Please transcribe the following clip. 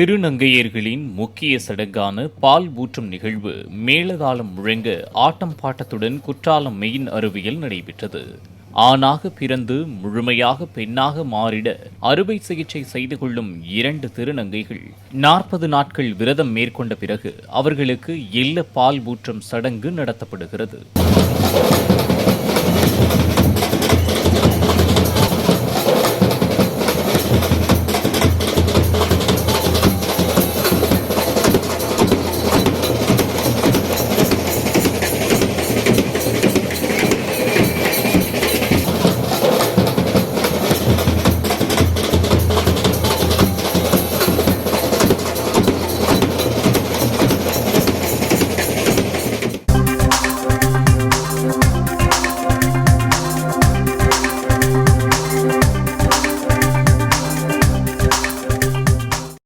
திருநங்கையர்களின் முக்கிய சடங்கான பால் ஊற்றும் நிகழ்வு மேளதாளம் முழங்க ஆட்டம் பாட்டத்துடன் குற்றாலம் மெயின் அருவியில் நடைபெற்றது. ஆணாக பிறந்து முழுமையாக பெண்ணாக மாறிட அறுவை சிகிச்சை செய்து கொள்ளும் 2 திருநங்கைகள் 40 நாட்கள் விரதம் மேற்கொண்ட பிறகு அவர்களுக்கு இல்ல பால் ஊற்றும் சடங்கு நடத்தப்படுகிறது.